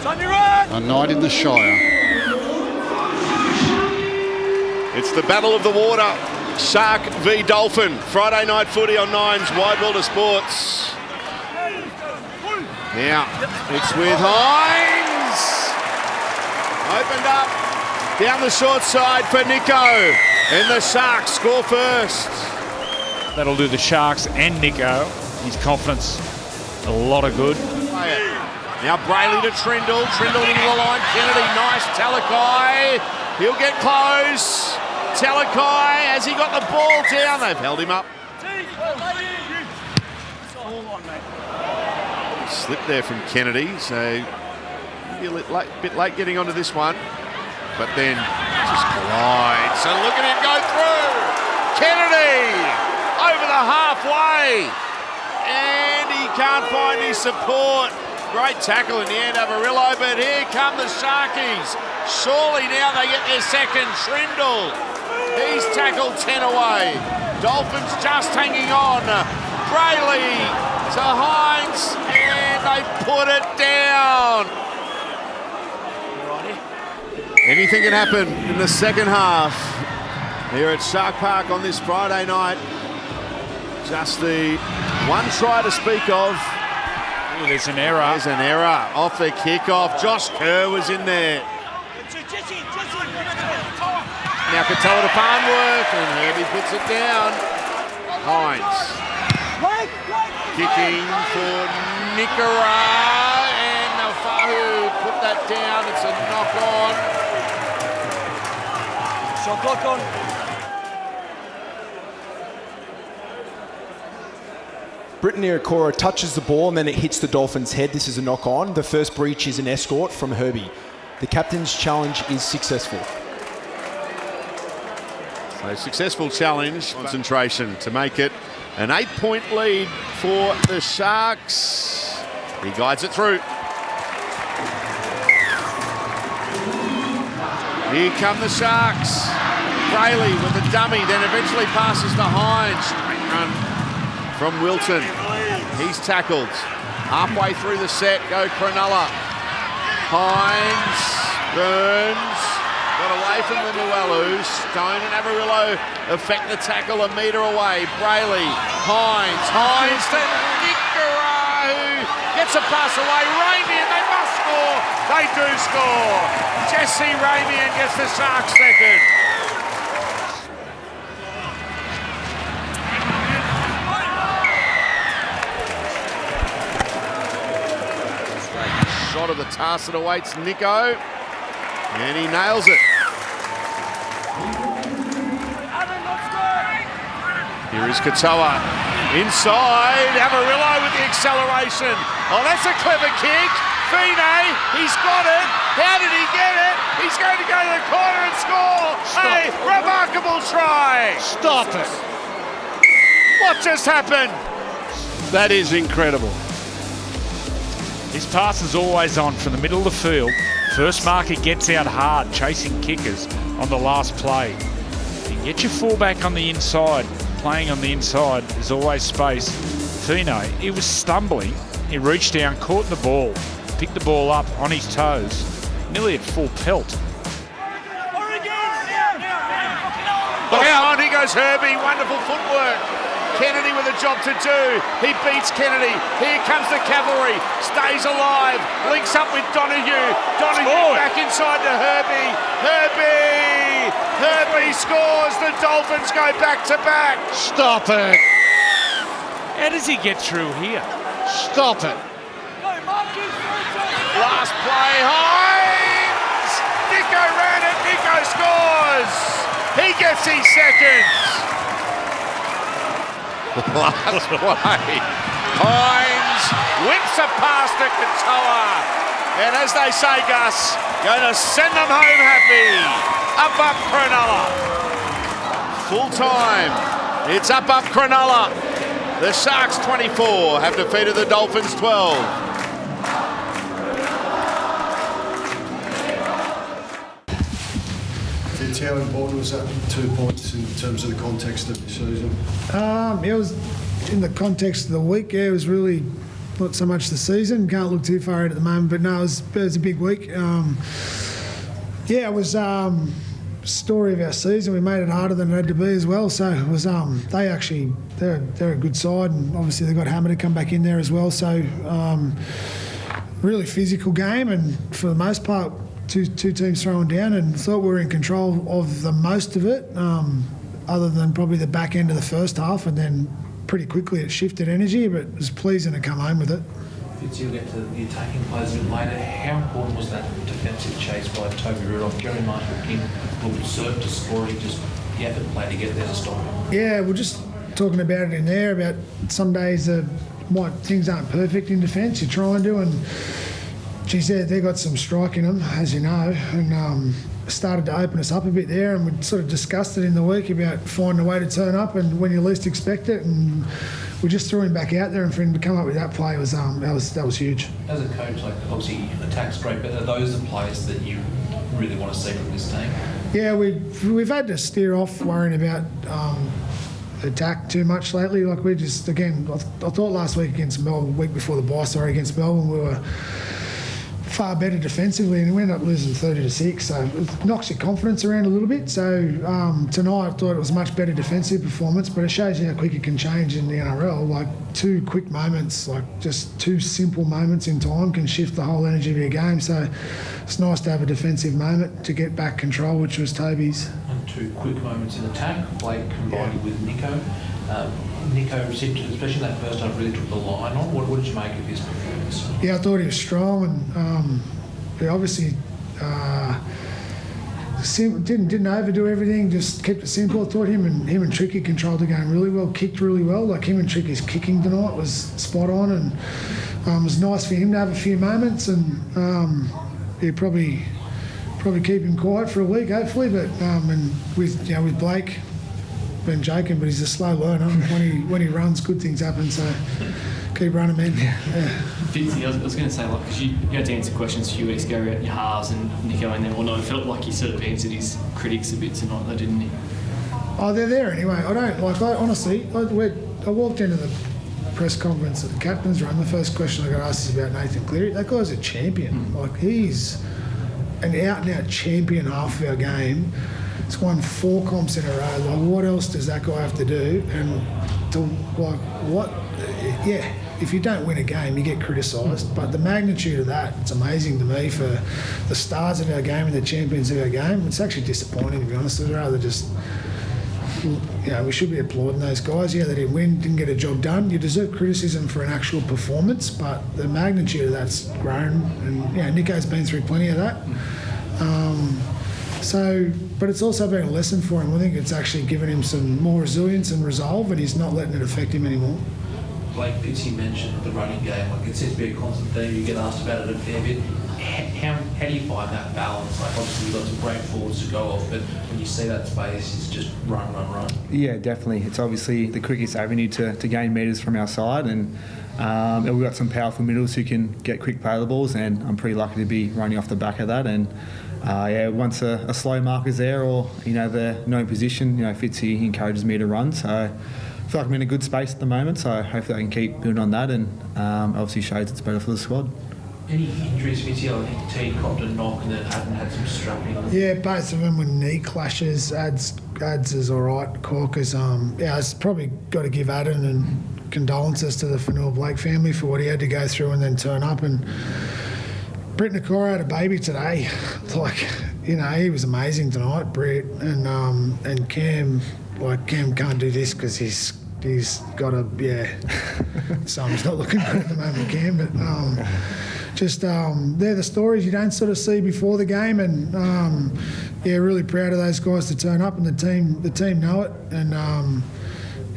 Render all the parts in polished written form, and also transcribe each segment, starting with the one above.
A night in the Shire. It's the battle of the water. Shark v Dolphin. Friday night footy on Nine's Wide World of Sports. Now, it's with Hines. Opened up down the short side for Nico. And the Sharks score first. That'll do the Sharks and Nico. His confidence, a lot of good. Now Brayley to Trindle. Trindle into the line. Kennedy, nice. Talakai. He'll get close. Talakai, has he got the ball down? They've held him up. Slip there from Kennedy, so maybe a bit late getting onto this one. But then just glides. So look at him go through. Kennedy over the halfway. And he can't find his support. Great tackle in the end, Avarillo, but here come the Sharkies. Surely now they get their second. Trindle, he's tackled 10 away. Dolphins just hanging on. Brayley to Hines, and they put it down. Anything can happen in the second half here at Shark Park on this Friday night. Just the one try to speak of. Ooh, there's an error. There's an error off the kickoff. Josh Kerr was in there. Now Katoa to Farnworth, and Herbie puts it down. Hines. Kicking for Nicara, and Nafahu put that down. It's a knock on. Shot clock on. Brittany Okora touches the ball and then it hits the Dolphins' head. This is a knock on. The first breach is an escort from Herbie. The captain's challenge is successful. So successful challenge, concentration to make it an 8-point lead for the Sharks. He guides it through. Here come the Sharks. Brayley with the dummy, then eventually passes to Hines. Straight run from Wilton. He's tackled. Halfway through the set, go Cronulla. Hines, Burns, got away from the Nuelu. Stone and Avarillo affect the tackle a metre away. Brayley, Hines to Nicara, who gets a pass away. Ramian, they must score. They do score. Jesse Ramian gets the Sharks second. Shot of the task that awaits Nico, and he nails it. Here is Katoa. Inside, Avarillo with the acceleration. Oh, that's a clever kick. Fine, he's got it. How did he get it? He's going to go to the corner and score. A remarkable try. Stop it. What just happened? That is incredible. His pass is always on from the middle of the field. First marker gets out hard, chasing kickers on the last play. You can get your fullback on the inside. Playing on the inside, there's always space. Fino, he was stumbling. He reached down, caught the ball, picked the ball up on his toes, nearly at full pelt. Look out, here goes Herbie, wonderful footwork. Kennedy with a job to do. He beats Kennedy. Here comes the cavalry. Stays alive. Links up with Donahue. Donahue back inside to Herbie. Herbie scores. The Dolphins go back to back. Stop it. How does he get through here? Stop it. Last play, Hines. Nico ran it. Nico scores. He gets his second. Last play. Hines whips it past to Katoa. And as they say, Gus, going to send them home happy. Up Cronulla. Full time. It's up Cronulla. The Sharks 24 have defeated the Dolphins 12. How important was that 2 points in terms of the context of the season? It was in the context of the week. Yeah, it was really not so much the season. Can't look too far out at the moment, but no, it was a big week. It was story of our season. We made it harder than it had to be as well. So it was they're a good side, and obviously they got Hammer to come back in there as well. So really physical game, and for the most part, two teams throwing down, and thought we were in control of the most of it, other than probably the back end of the first half, and then pretty quickly it shifted energy, but it was pleasing to come home with it. Fitz, you'll get to the attacking plays a bit later. How important was that defensive chase by Toby Rudolph? Jeremy Marshall-King looked certain to scoring, just the effort play to get there to stop him. Yeah, we're just talking about it in there, about some days things aren't perfect in defence, you're trying to, and geez, they got some strike in them, as you know, and started to open us up a bit there, and we sort of discussed it in the week about finding a way to turn up and when you least expect it, and we just threw him back out there, and for him to come up with that play was that was huge. As a coach, like obviously attack's great, but are those the plays that you really want to see from this team? Yeah, we've had to steer off worrying about attack too much lately. Like we just, again, I thought last week against Melbourne, week before the bye, against Melbourne, we were far better defensively, and we ended up losing 30-6, so it knocks your confidence around a little bit. So tonight I thought it was a much better defensive performance, but it shows you how quick it can change in the NRL. Like two quick moments, like just two simple moments in time can shift the whole energy of your game. So it's nice to have a defensive moment to get back control, which was Toby's. And two quick moments in attack, Blake combined with Nico. Nico, especially in that first half, really took the line on. What did you make of his performance? Yeah, I thought he was strong, and he obviously didn't overdo everything, just kept it simple. I thought him and Tricky controlled the game really well, kicked really well. Like him and Tricky's kicking tonight was spot on, and it was nice for him to have a few moments, and he'd probably keep him quiet for a week, hopefully. But and with Blake, been joking, but he's a slow learner. When he runs, good things happen. So keep running, man. Yeah. Fitzy, I was going to say, like, because you had to answer questions a few weeks ago about your halves and Nico and them or not. It felt like he sort of answered his critics a bit tonight, though, didn't he? Oh, they're there anyway. Honestly, I walked into the press conference at the captain's run. The first question I got asked is about Nathan Cleary. That guy's a champion. Like, he's an out-and-out champion half of our game. He's won 4 comps in a row. Like, what else does that guy have to do? And to, like, what? Yeah, if you don't win a game, you get criticised. But the magnitude of that, it's amazing to me for the stars of our game and the champions of our game. It's actually disappointing, to be honest. I'd rather just, we should be applauding those guys. Yeah, they didn't win, didn't get a job done. You deserve criticism for an actual performance, but the magnitude of that's grown. And, Nico's been through plenty of that. But it's also been a lesson for him. I think it's actually given him some more resilience and resolve, and he's not letting it affect him anymore. Blake Fitzy mentioned the running game. Like, it seems to be a constant theme. You get asked about it a fair bit. How do you find that balance? Like, obviously you've got some great forwards to go off, but when you see that space, it's just run. Yeah, definitely. It's obviously the quickest avenue to gain metres from our side, and we've got some powerful middles who can get quick play the balls, and I'm pretty lucky to be running off the back of that. And once a slow marker's there, or the known position, Fitzy encourages me to run. So I feel like I'm in a good space at the moment. So hopefully I can keep building on that, and obviously shows it's better for the squad. Any injuries, Fitzy? I think T copped a knock and then Adden had some strapping. Yeah, both of them were knee clashes. Ads is all right. Corker's it's probably got to give Adden and condolences to the Fanua Blake family for what he had to go through and then turn up. And Britt Nakora had a baby today. He was amazing tonight, Britt, and Cam. Like, Cam can't do this because he's got something's not looking good at the moment, Cam. But they're the stories you don't sort of see before the game, and really proud of those guys to turn up, and the team know it, and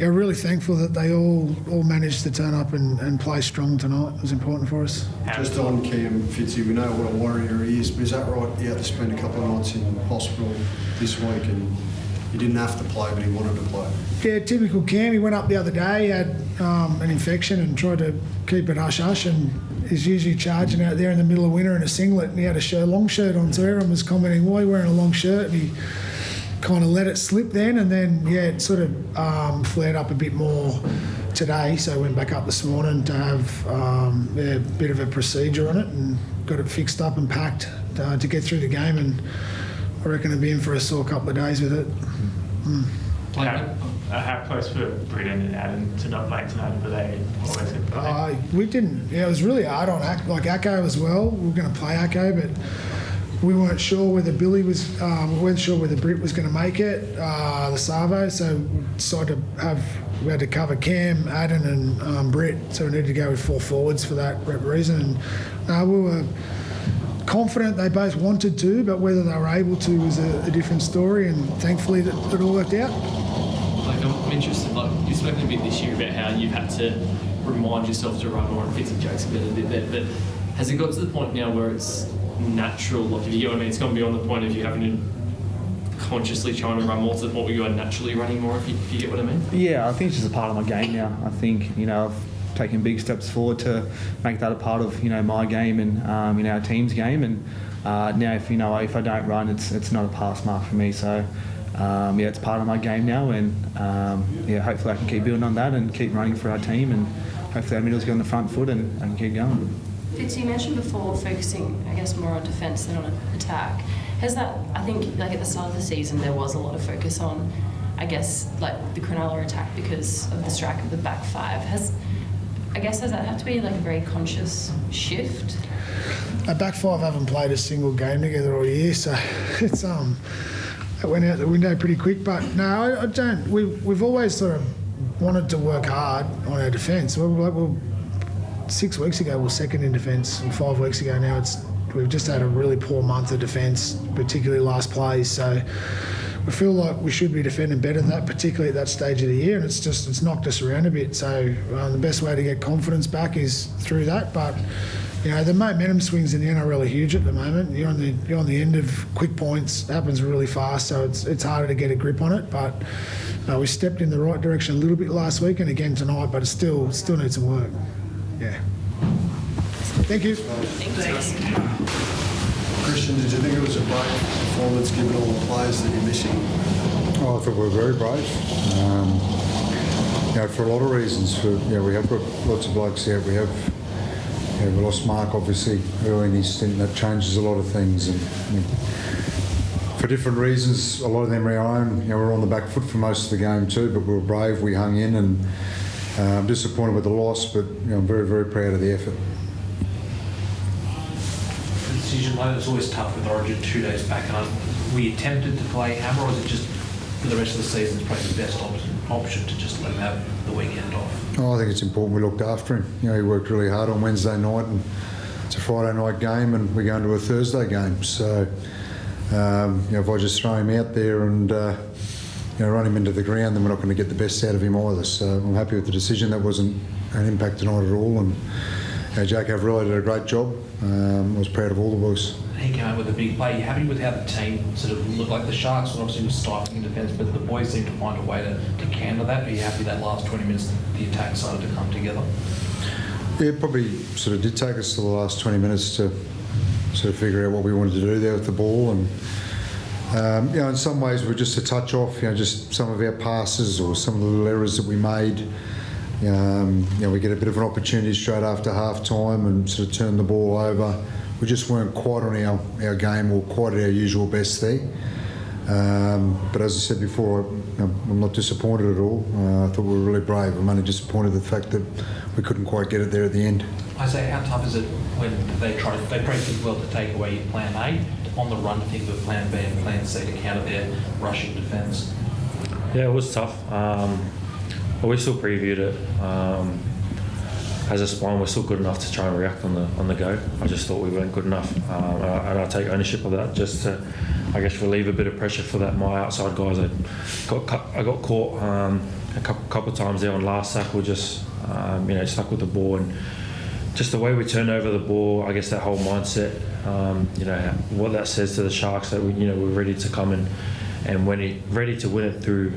really thankful that they all managed to turn up and play strong tonight. It was important for us. Just on Cam Fitzy, we know what a warrior he is, but is that right? He had to spend a couple of nights in hospital this week, and he didn't have to play, but he wanted to play. Yeah, typical Cam. He went up the other day, had an infection and tried to keep it hush-hush, and he's usually charging out there in the middle of winter in a singlet, and he had a long shirt on, so everyone was commenting, why are you wearing a long shirt? And he kind of let it slip then, and then, it sort of flared up a bit more today, so I went back up this morning to have a bit of a procedure on it and got it fixed up and packed to get through the game, and I reckon I'll be in for a sore couple of days with it. How close were Britton and Adam to not play tonight? Were they always going to play? We didn't. Yeah, it was really hard on Acco as well. We were going to play Acco, but we weren't sure whether Billy was. We weren't sure whether Britt was going to make it, the Savo. So we decided we had to cover Cam, Adam, and Britt. So we needed to go with 4 forwards for that reason. And we were confident they both wanted to, but whether they were able to was a different story. And thankfully, it all worked out. I'm interested, you've spoken a bit this year about how you've had to remind yourself to run more, and Fitzy jokes about it a bit there, but has it got to the point now where it's natural, if you get what I mean, it's gone beyond the point of you having to consciously trying to run more to the point where you are naturally running more, if you get what I mean? Yeah, I think it's just a part of my game now. I think, I've taken big steps forward to make that a part of, my game and, our team's game. And now if I don't run, it's not a pass mark for me. So, it's part of my game now. And, hopefully I can keep building on that and keep running for our team. And hopefully our middles get on the front foot and keep going. Fitz, you mentioned before focusing, I guess, more on defence than on attack. Has that, I think, at the start of the season, there was a lot of focus on, I guess, the Cronulla attack because of the strike of the back 5. Has that had to be a very conscious shift? Our back 5 haven't played a single game together all year, so it's it went out the window pretty quick. But no, I don't. We've always sort of wanted to work hard on our defence. 6 weeks ago we were second in defence, and 5 weeks ago now we've just had a really poor month of defence, particularly last plays. So we feel like we should be defending better than that, particularly at that stage of the year, and it's knocked us around a bit. So the best way to get confidence back is through that. But the momentum swings in the NRL are huge at the moment. You're on the end of quick points. It happens really fast, so it's harder to get a grip on it. But we stepped in the right direction a little bit last week and again tonight, but it still needs some work. Yeah. Thank you. Thanks. Christian, did you think it was a brave performance given all the players that you're missing? Oh, I thought we were very brave. For a lot of reasons. We have got lots of blokes out. We lost Mark obviously early in his stint. That changes a lot of things, and for different reasons. A lot of them are our own. We were on the back foot for most of the game too, but we were brave. We hung in, and I'm disappointed with the loss, but I'm very, very proud of the effort. The decision, like, it's always tough with Origin 2 days back. And were you tempted to play Hammer, or is it just for the rest of the season it's probably the best option to just let him have the weekend off? I think it's important we looked after him. He worked really hard on Wednesday night, and it's a Friday night game, and we're going to a Thursday game. So, if I just throw him out there and run him into the ground, then we're not going to get the best out of him either. So I'm happy with the decision. That wasn't an impact tonight at all. And Jack Averillo did a great job. I was proud of all the boys. He came out with a big play. Are you happy with how the team sort of looked? Like the Sharks obviously was stifling in defence, but the boys seemed to find a way to counter that. Are you happy that last 20 minutes the attack started to come together? Yeah, it probably sort of did take us to the last 20 minutes to sort of figure out what we wanted to do there with the ball. And in some ways we're just a touch off, just some of our passes or some of the little errors that we made. We get a bit of an opportunity straight after half time and sort of turn the ball over. We just weren't quite on our game or quite at our usual best there. But as I said before, I'm not disappointed at all. I thought we were really brave. I'm only disappointed with the fact that we couldn't quite get it there at the end. Isaiah, how tough is it when they probably did well to take away your plan A, on the run to think of plan B and plan C to counter their rushing defence? Yeah, it was tough. But we still previewed it. As a spine, we're still good enough to try and react on the go. I just thought we weren't good enough, and I take ownership of that, just to, I guess, relieve a bit of pressure for that. My outside guys, I got caught a couple of times there on last sack. We just stuck with the ball, and just the way we turned over the ball. I guess that whole mindset, what that says to the Sharks, that we're ready to come in and ready to win it through,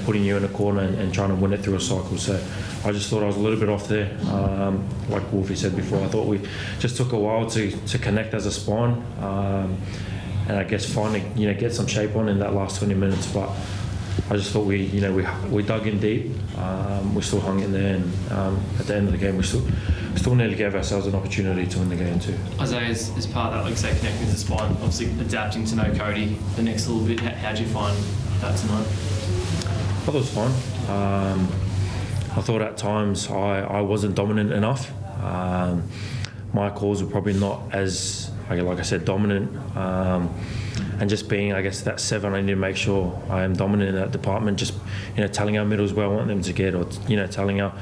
putting you in a corner and trying to win it through a cycle. So I just thought I was a little bit off there. Like Wolfie said before, I thought we just took a while to connect as a spine, and I guess finally get some shape on in that last 20 minutes. But I just thought we dug in deep. We still hung in there, and at the end of the game, we still nearly gave ourselves an opportunity to win the game too. Isaiah, as part of that, like say, connecting with the spine, obviously adapting to know Cody the next little bit. How did you find that tonight? I thought it was fine. I thought at times I wasn't dominant enough. My calls were probably not as, like I said, dominant. And just being, I guess, that 7, I need to make sure I am dominant in that department. Just, telling our middles where I want them to get, or telling our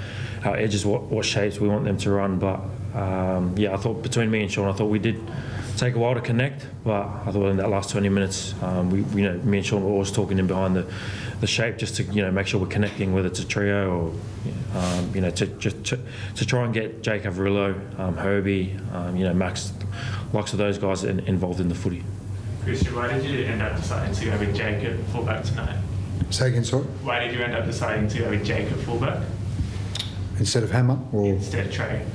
edges what shapes we want them to run. But I thought between me and Sean, I thought we did take a while to connect. But I thought in that last 20 minutes, me and Sean were always talking in behind the shape, just to make sure we're connecting, whether it's a trio or to try and get Jake Averillo, Herbie, Max, likes of those guys involved in the footy. Christian, why did you end up deciding to go with Jake at fullback tonight? Say again, sorry? Why did you end up deciding to go with Jake at fullback? Instead of Hammer? Or? Instead of Trey.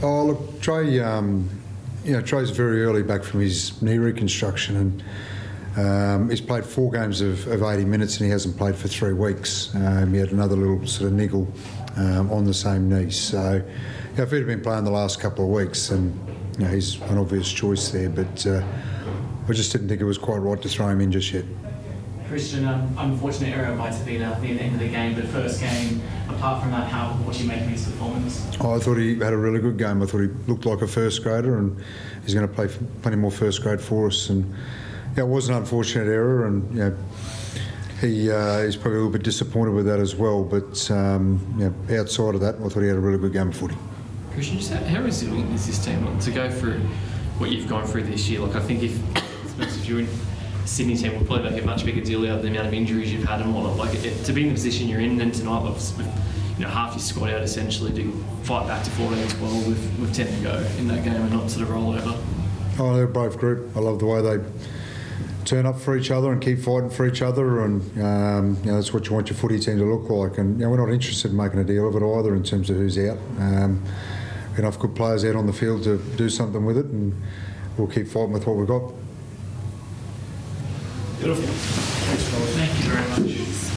Oh, look, Trey, Trey's very early back from his knee reconstruction, and he's played 4 games of 80 minutes and he hasn't played for 3 weeks. He had another little sort of niggle on the same knee. So, if he'd have been playing the last couple of weeks, then he's an obvious choice there, but I just didn't think it was quite right to throw him in just yet. Christian, unfortunate error by Tavita near the end of the game, but first game, apart from that, what do you make of his performance? I thought he had a really good game. I thought he looked like a first grader, and he's going to play plenty more first grade for us. And it was an unfortunate error, and he's probably a little bit disappointed with that as well. But outside of that, I thought he had a really good game of footy. Christian, just how resilient is this team to go through what you've gone through this year? Like, I think if you're in Sydney team, will probably make a much bigger deal out of the amount of injuries you've had and whatnot. Like, to be in the position you're in, and tonight, with half your squad out essentially, to fight back to 14-12 with 10 to go in that game and not sort of roll over. Oh, they're a brave group. I love the way they turn up for each other and keep fighting for each other, and that's what you want your footy team to look like. And we're not interested in making a deal of it either in terms of who's out. Enough good players out on the field to do something with it, and we'll keep fighting with what we've got. Beautiful. Thank you very much.